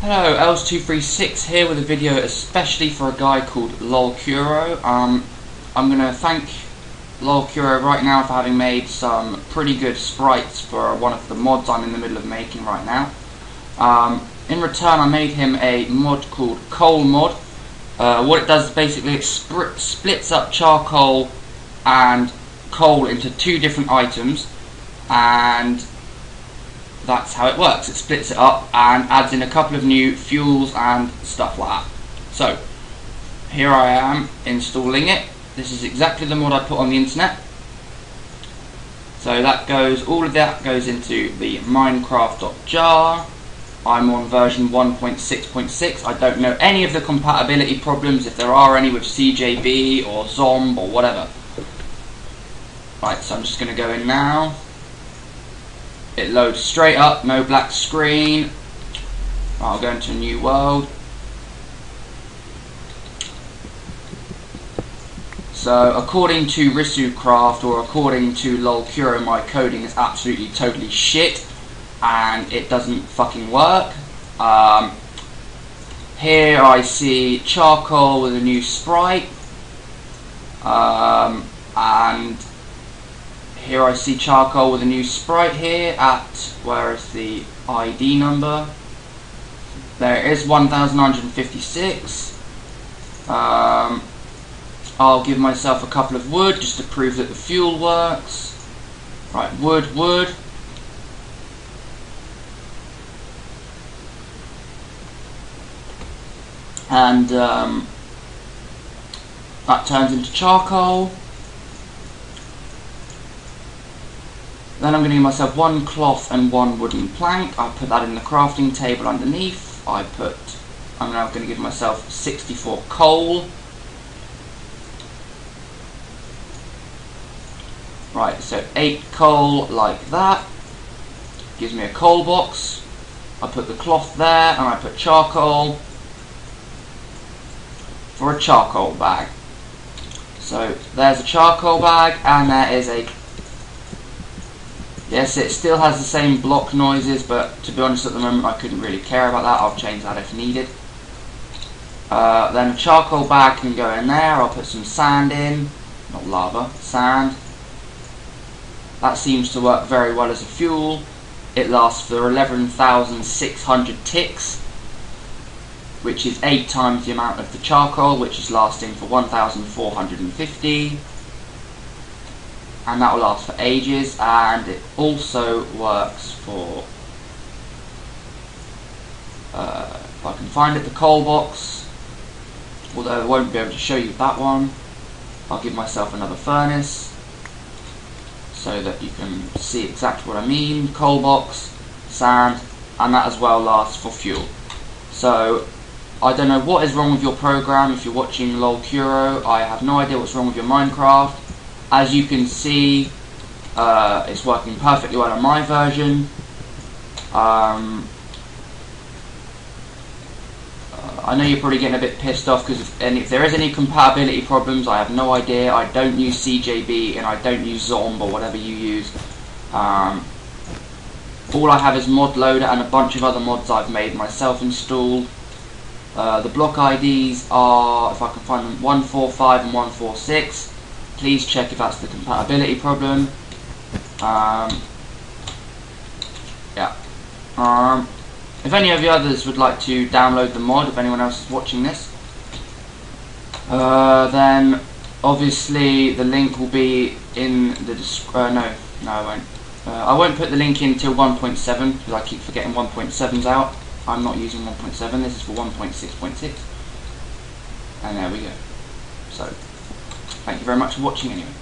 Hello, Els236 here with a video especially for a guy called LolCuro. I'm going to thank LolCuro right now for having made some pretty good sprites for one of the mods I'm in the middle of making right now. In return, I made him a mod called Coal Mod. What it does is basically it splits up charcoal and coal into two different items, and that's how it works. It splits it up and adds in a couple of new fuels and stuff like that. So here I am installing it. This is exactly the mod I put on the internet. So all of that goes into the Minecraft.jar. I'm on version 1.6.6. I don't know any of the compatibility problems, if there are any, with CJB or Zomb or whatever. Right, so I'm just going to go in now. It loads straight up, no black screen. I'll go into a new world. So according to RisuCraft, or according to LolCuro, my coding is absolutely totally shit and it doesn't fucking work. Here I see charcoal with a new sprite, and here I see charcoal with a new sprite here at, where is the ID number? There it is, 1956. I'll give myself a couple of wood just to prove that the fuel works. Right, wood. And that turns into charcoal. Then I'm going to give myself one cloth and one wooden plank. I'll put that in the crafting table underneath. I'm now going to give myself 64 coal. Right, so 8 coal like that. Gives me a coal box. I put the cloth there and I put charcoal for a charcoal bag. So there's a charcoal bag, and there is a... Yes, it still has the same block noises, but to be honest at the moment I couldn't really care about that. I'll change that if needed. Then a charcoal bag can go in there. I'll put some sand in. Not lava, sand. That seems to work very well as a fuel. It lasts for 11,600 ticks, which is 8 times the amount of the charcoal, which is lasting for 1,450. And that will last for ages, and it also works for, if I can find it, the coal box, although I won't be able to show you that one. I'll give myself another furnace so that you can see exactly what I mean. Coal box, sand, and that as well lasts for fuel. So I don't know what is wrong with your program if you're watching LolCuro. I have no idea what's wrong with your Minecraft. As you can see, it's working perfectly well on my version. I know you're probably getting a bit pissed off because if there is any compatibility problems, I have no idea. I don't use CJB and I don't use Zomb or whatever you use. All I have is Mod Loader and a bunch of other mods I've made myself installed. The block IDs are, if I can find them, 145 and 146. Please check if that's the compatibility problem. If any of the others would like to download the mod, if anyone else is watching this, then obviously the link will be in the description. No, I won't. I won't put the link in till 1.7 because I keep forgetting 1.7's out. I'm not using 1.7. This is for 1.6.6, and there we go. So thank you very much for watching anyway.